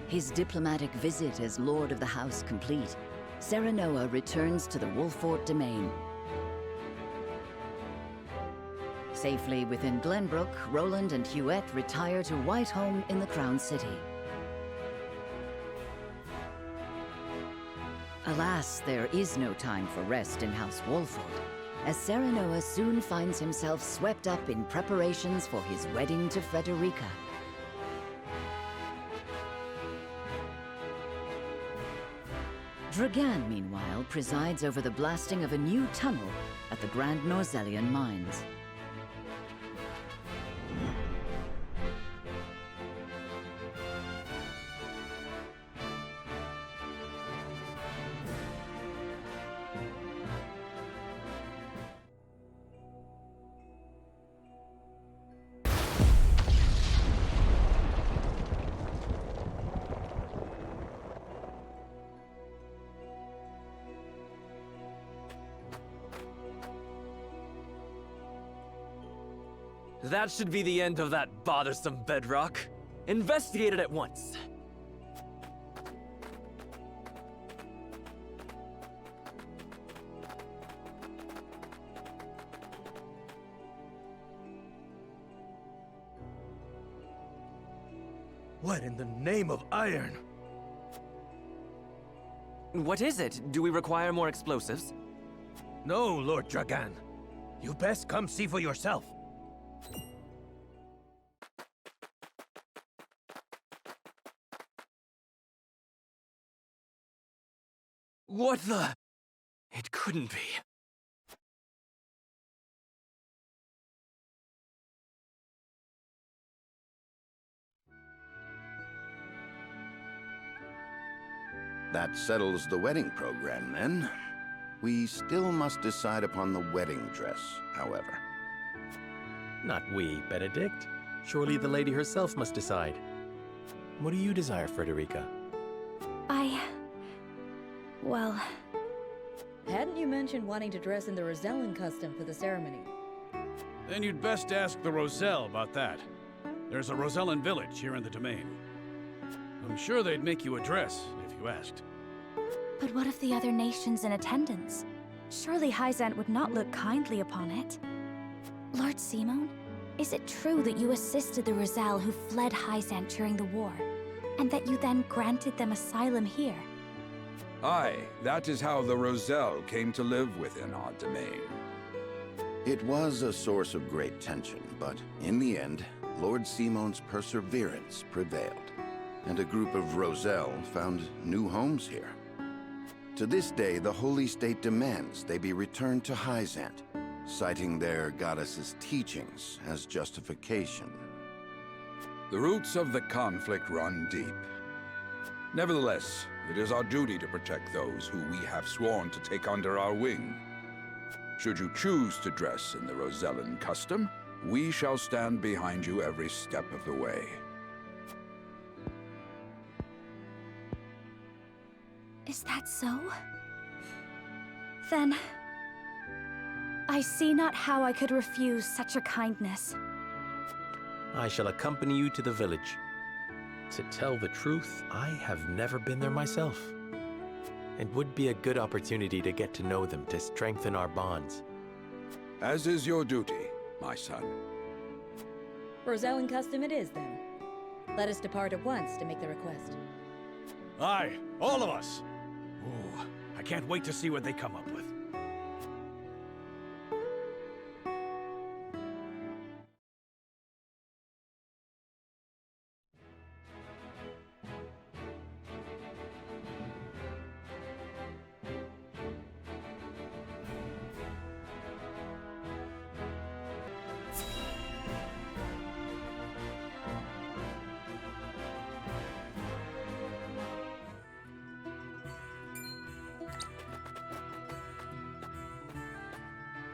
His diplomatic visit as Lord of the House complete, Serenoa returns to the Wolfort domain. Safely within Glenbrook, Roland and Huette retire to Whitehome in the Crown City. Alas, there is no time for rest in House Wolfort, as Serenoa soon finds himself swept up in preparations for his wedding to Frederica. Dragan, meanwhile, presides over the blasting of a new tunnel at the Grand Rosellan mines. That should be the end of that bothersome bedrock. Investigate it at once. What in the name of iron? What is it? Do we require more explosives? No, Lord Dragan. You best come see for yourself. What the? It couldn't be. That settles the wedding program, then. We still must decide upon the wedding dress, however. Not we, Benedict. Surely the lady herself must decide. What do you desire, Frederica? Well... Hadn't you mentioned wanting to dress in the Rosellan custom for the ceremony? Then you'd best ask the Rosell about that. There's a Rosellan village here in the domain. I'm sure they'd make you a dress, if you asked. But what of the other nations in attendance? Surely Hyzant would not look kindly upon it. Lord Simon, is it true that you assisted the Rosell who fled Hyzant during the war, and that you then granted them asylum here? Aye, that is how the Rosell came to live within our domain. It was a source of great tension, but in the end, Lord Simon's perseverance prevailed, and a group of Rosell found new homes here. To this day, the Holy State demands they be returned to Hyzant, citing their goddess's teachings as justification. The roots of the conflict run deep. Nevertheless, it is our duty to protect those who we have sworn to take under our wing. Should you choose to dress in the Rosellan custom, we shall stand behind you every step of the way. Is that so? Then... I see not how I could refuse such a kindness. I shall accompany you to the village. To tell the truth, I have never been there myself. It would be a good opportunity to get to know them to strengthen our bonds. As is your duty, my son. Rosellan custom it is, then. Let us depart at once to make the request. Aye, all of us! Ooh, I can't wait to see what they come up with.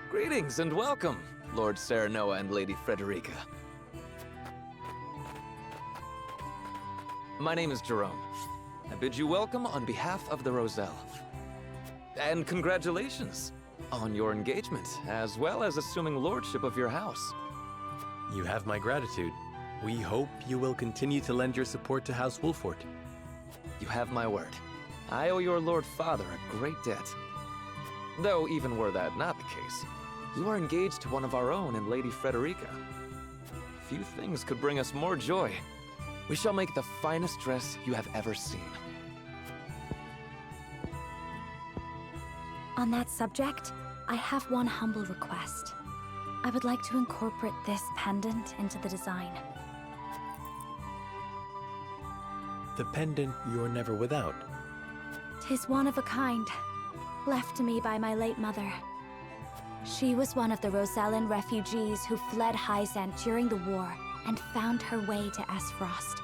Greetings and welcome, Lord Serenoa and Lady Frederica. My name is Jerrom. I bid you welcome on behalf of the Rosell. And congratulations on your engagement, as well as assuming lordship of your house. You have my gratitude. We hope you will continue to lend your support to House Wolfort. You have my word. I owe your Lord Father a great debt. Though, even were that not the case, you are engaged to one of our own in Lady Frederica. Few things could bring us more joy. We shall make the finest dress you have ever seen. On that subject, I have one humble request. I would like to incorporate this pendant into the design. The pendant you're never without. 'Tis one of a kind, left to me by my late mother. She was one of the Rosellan refugees who fled Hyzant during the war and found her way to Esfrost.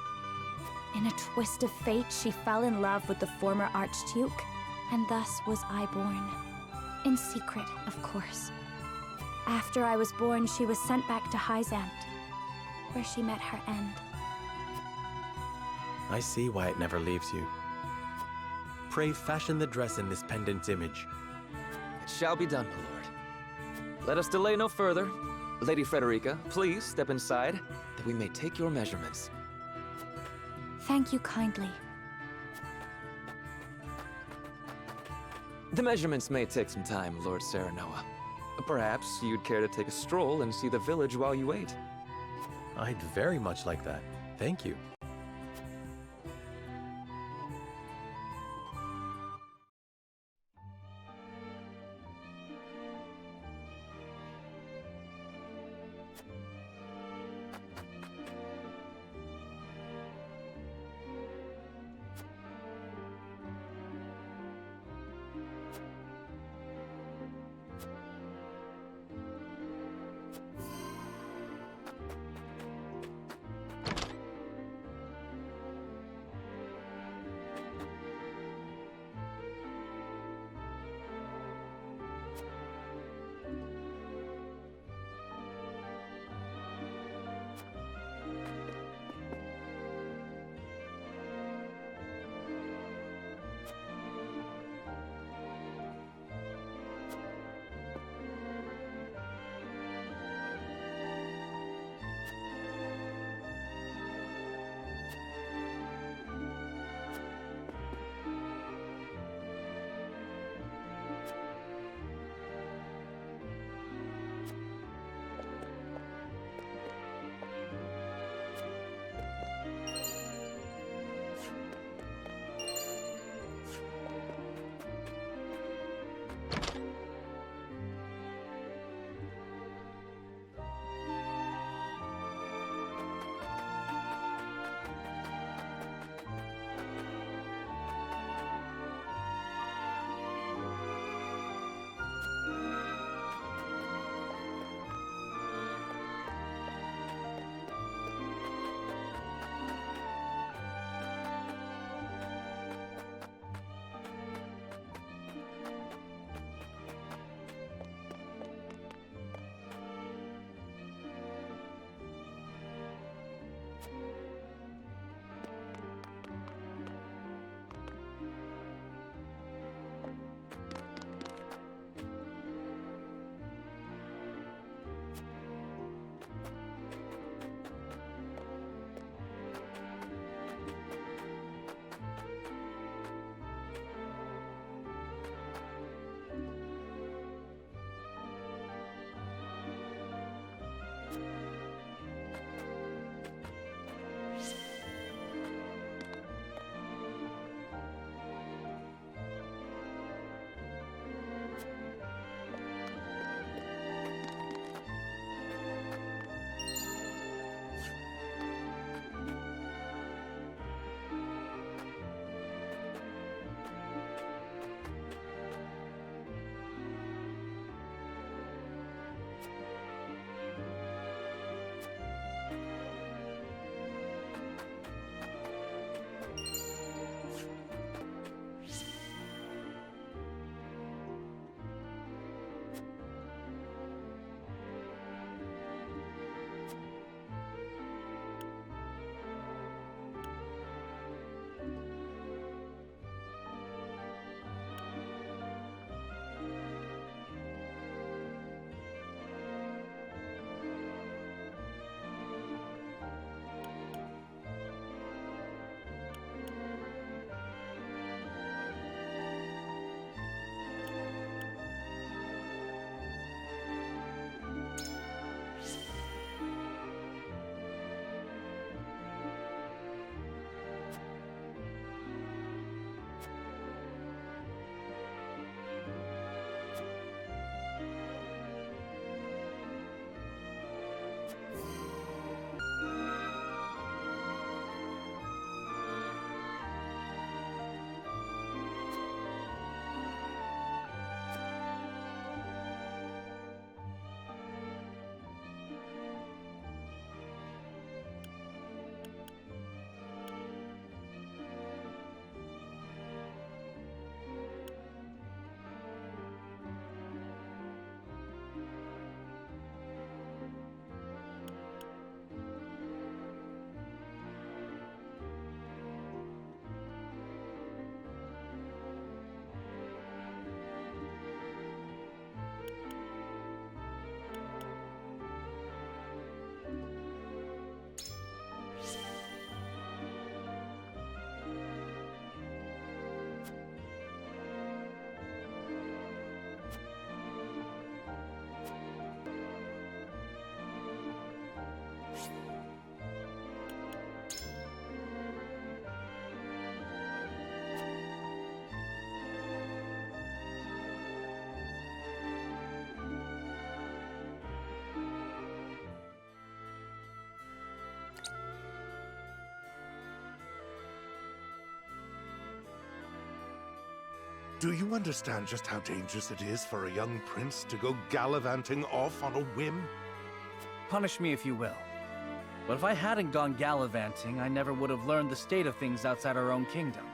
In a twist of fate, she fell in love with the former Archduke, and thus was I born. In secret, of course. After I was born, she was sent back to Hyzant, where she met her end. I see why it never leaves you. Pray fashion the dress in this pendant's image. It shall be done, my lord. Let us delay no further. Lady Frederica, please step inside, that we may take your measurements. Thank you kindly. The measurements may take some time, Lord Serenoa. Perhaps you'd care to take a stroll and see the village while you wait. I'd very much like that. Thank you. Do you understand just how dangerous it is for a young prince to go gallivanting off on a whim? Punish me if you will. But if I hadn't gone gallivanting, I never would have learned the state of things outside our own kingdom.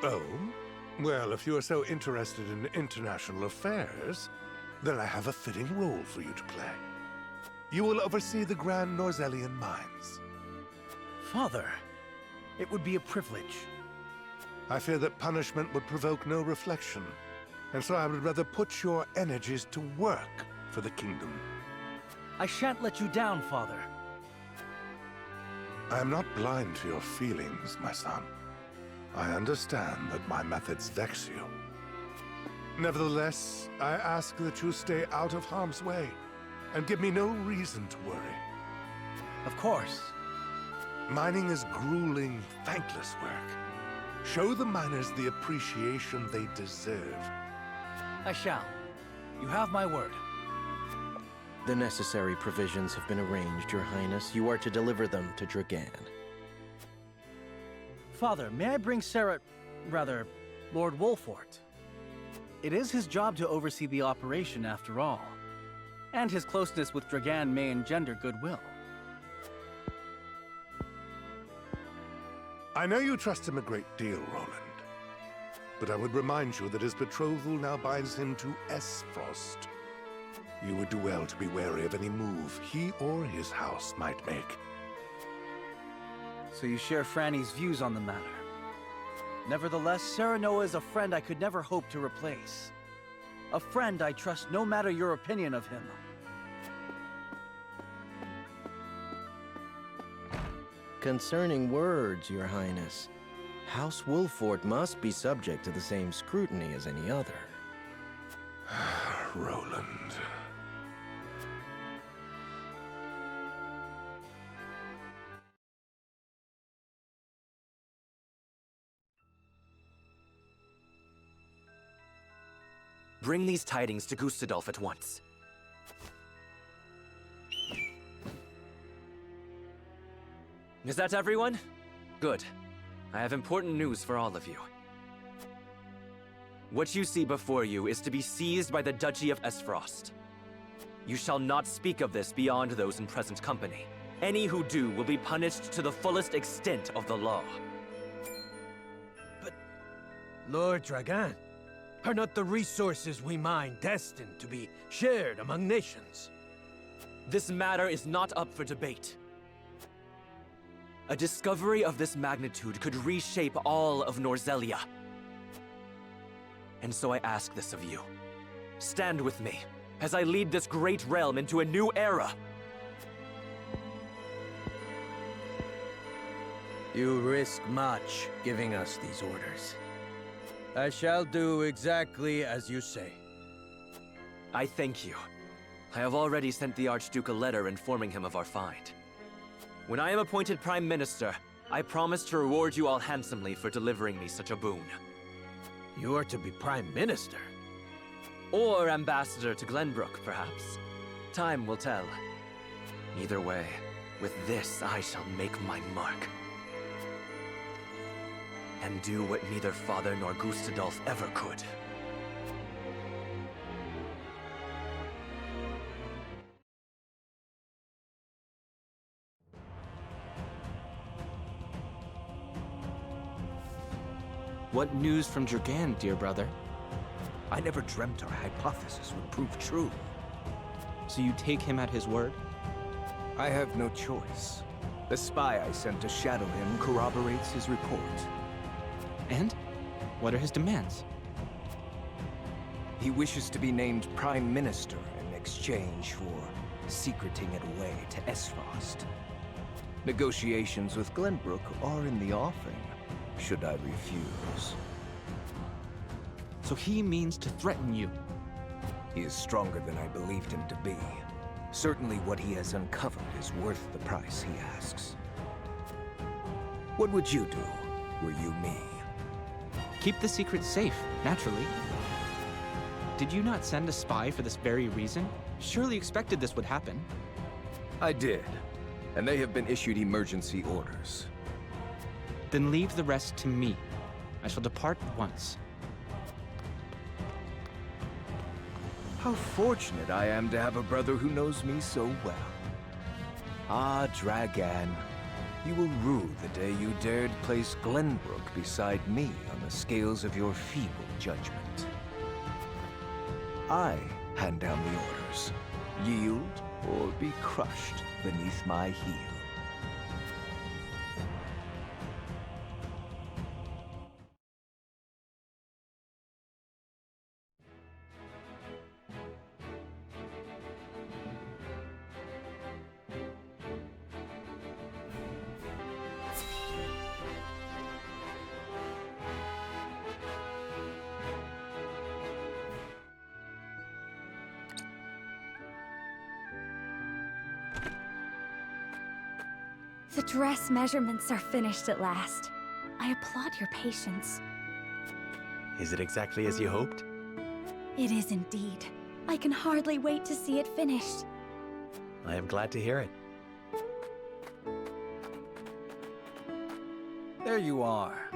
Oh? Well, if you are so interested in international affairs, then I have a fitting role for you to play. You will oversee the Grand Rosellan mines. Father, it would be a privilege. I fear that punishment would provoke no reflection, and so I would rather put your energies to work for the kingdom. I shan't let you down, Father. I am not blind to your feelings, my son. I understand that my methods vex you. Nevertheless, I ask that you stay out of harm's way, and give me no reason to worry. Of course. Mining is grueling, thankless work. Show the miners the appreciation they deserve. I shall. You have my word. The necessary provisions have been arranged, Your Highness. You are to deliver them to Dragan. Father, may I bring Lord Wolfort? It is his job to oversee the operation, after all. And his closeness with Dragan may engender goodwill. I know you trust him a great deal, Roland. But I would remind you that his betrothal now binds him to Esfrost. You would do well to be wary of any move he or his house might make. So you share Franny's views on the matter. Nevertheless, Serenoa is a friend I could never hope to replace. A friend I trust no matter your opinion of him. Concerning words, Your Highness, House Wolfort must be subject to the same scrutiny as any other. Roland. Bring these tidings to Gustadolf at once. Is that everyone? Good. I have important news for all of you. What you see before you is to be seized by the Duchy of Esfrost. You shall not speak of this beyond those in present company. Any who do will be punished to the fullest extent of the law. But, Lord Dragan, are not the resources we mine destined to be shared among nations? This matter is not up for debate. A discovery of this magnitude could reshape all of Norzelia. And so I ask this of you. Stand with me, as I lead this great realm into a new era. You risk much giving us these orders. I shall do exactly as you say. I thank you. I have already sent the Archduke a letter informing him of our find. When I am appointed Prime Minister, I promise to reward you all handsomely for delivering me such a boon. You are to be Prime Minister? Or Ambassador to Glenbrook, perhaps. Time will tell. Either way, with this I shall make my mark. And do what neither Father nor Gustadolf ever could. What news from Dragan, dear brother? I never dreamt our hypothesis would prove true. So you take him at his word? I have no choice. The spy I sent to shadow him corroborates his report. And? What are his demands? He wishes to be named Prime Minister in exchange for secreting it away to Esfrost. Negotiations with Glenbrook are in the offing, should I refuse. So he means to threaten you? He is stronger than I believed him to be. Certainly what he has uncovered is worth the price he asks. What would you do, were you me? Keep the secret safe, naturally. Did you not send a spy for this very reason? Surely expected this would happen. I did, and they have been issued emergency orders. Then leave the rest to me. I shall depart at once. How fortunate I am to have a brother who knows me so well. Ah, Dragan, you will rue the day you dared place Glenbrook beside me on the scales of your feeble judgment. I hand down the orders. Yield or be crushed beneath my heel. The dress measurements are finished at last. I applaud your patience. Is it exactly as you hoped? It is indeed. I can hardly wait to see it finished. I am glad to hear it. There you are.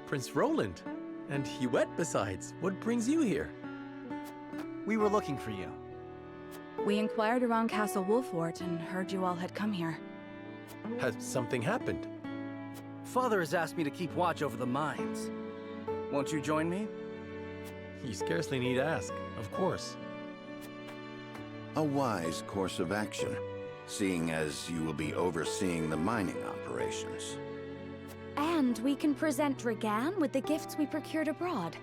Prince Roland. And Huette besides. What brings you here? We were looking for you. We inquired around Castle Wolfort and heard you all had come here. Has something happened? Father has asked me to keep watch over the mines. Won't you join me? You scarcely need ask, of course. A wise course of action, seeing as you will be overseeing the mining operations. And we can present Dragan with the gifts we procured abroad.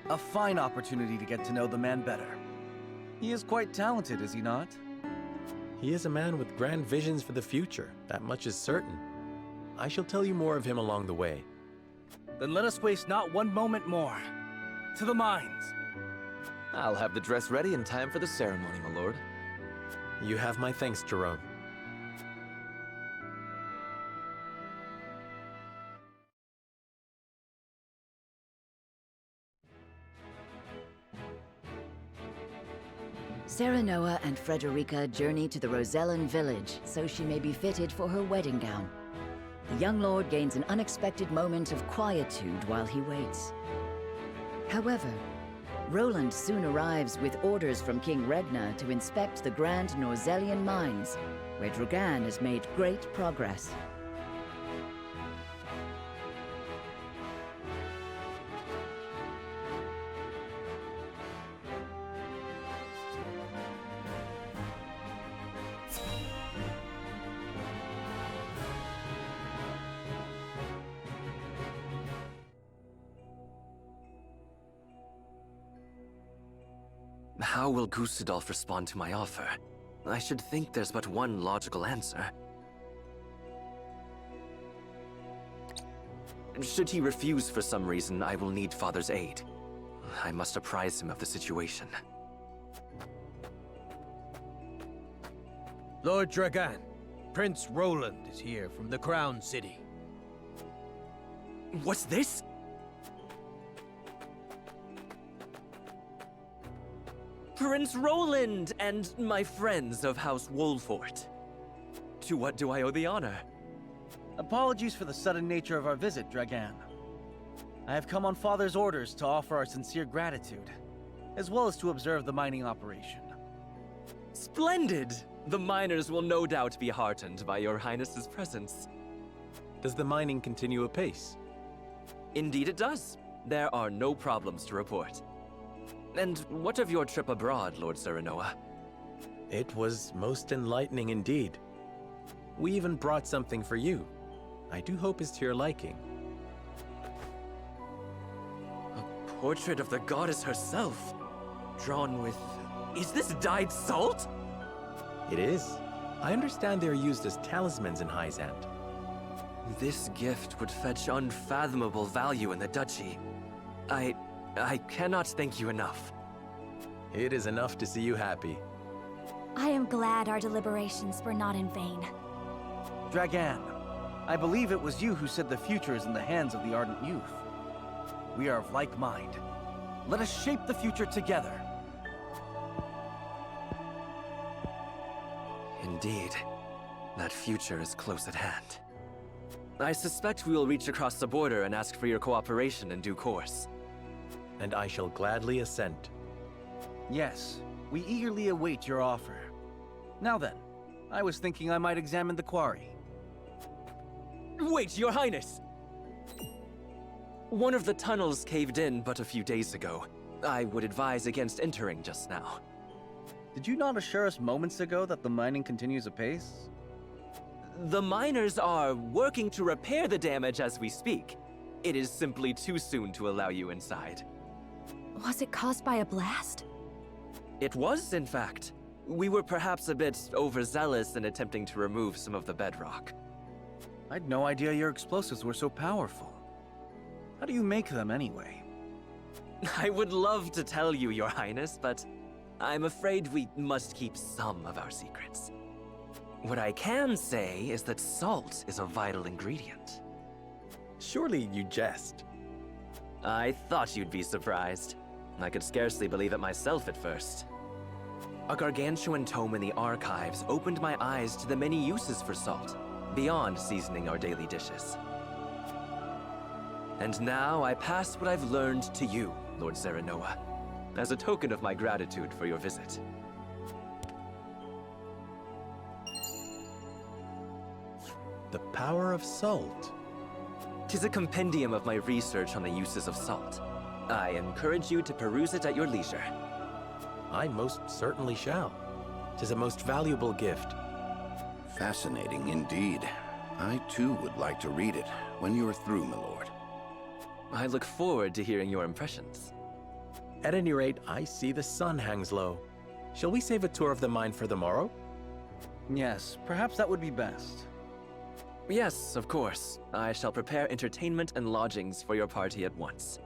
A fine opportunity to get to know the man better. He is quite talented, is he not? He is a man with grand visions for the future, that much is certain. I shall tell you more of him along the way. Then let us waste not one moment more. To the mines! I'll have the dress ready in time for the ceremony, my lord. You have my thanks, Jerome. Serenoa and Frederica journey to the Rosellan village so she may be fitted for her wedding gown. The young lord gains an unexpected moment of quietude while he waits. However, Roland soon arrives with orders from King Regna to inspect the Grand Norzellian mines, where Dragan has made great progress. How will Gustadolf respond to my offer? I should think there's but one logical answer. Should he refuse for some reason, I will need Father's aid. I must apprise him of the situation. Lord Dragan, Prince Roland is here from the Crown City. What's this? Prince Roland and my friends of House Wolfort. To what do I owe the honor? Apologies for the sudden nature of our visit, Dragan. I have come on Father's orders to offer our sincere gratitude, as well as to observe the mining operation. Splendid! The miners will no doubt be heartened by your Highness's presence. Does the mining continue apace? Indeed it does. There are no problems to report. And what of your trip abroad, Lord Serenoa? It was most enlightening indeed. We even brought something for you. I do hope it's to your liking. A portrait of the goddess herself, drawn with... Is this dyed salt? It is. I understand they are used as talismans in Hyzant. This gift would fetch unfathomable value in the duchy. I cannot thank you enough. It is enough to see you happy. I am glad our deliberations were not in vain. Dragan, I believe it was you who said the future is in the hands of the ardent youth. We are of like mind. Let us shape the future together. Indeed, that future is close at hand. I suspect we will reach across the border and ask for your cooperation in due course. And I shall gladly assent. Yes, we eagerly await your offer. Now then, I was thinking I might examine the quarry. Wait, Your Highness! One of the tunnels caved in but a few days ago. I would advise against entering just now. Did you not assure us moments ago that the mining continues apace? The miners are working to repair the damage as we speak. It is simply too soon to allow you inside. Was it caused by a blast? It was, in fact. We were perhaps a bit overzealous in attempting to remove some of the bedrock. I'd no idea your explosives were so powerful. How do you make them anyway? I would love to tell you, Your Highness, but I'm afraid we must keep some of our secrets. What I can say is that salt is a vital ingredient. Surely you jest. I thought you'd be surprised. I could scarcely believe it myself at first. A gargantuan tome in the archives opened my eyes to the many uses for salt, beyond seasoning our daily dishes. And now I pass what I've learned to you, Lord Serenoa, as a token of my gratitude for your visit. The power of salt. 'Tis a compendium of my research on the uses of salt. I encourage you to peruse it at your leisure. I most certainly shall. 'Tis a most valuable gift. Fascinating indeed. I too would like to read it when you are through, my lord. I look forward to hearing your impressions. At any rate, I see the sun hangs low. Shall we save a tour of the mine for the morrow? Yes, perhaps that would be best. Yes, of course. I shall prepare entertainment and lodgings for your party at once.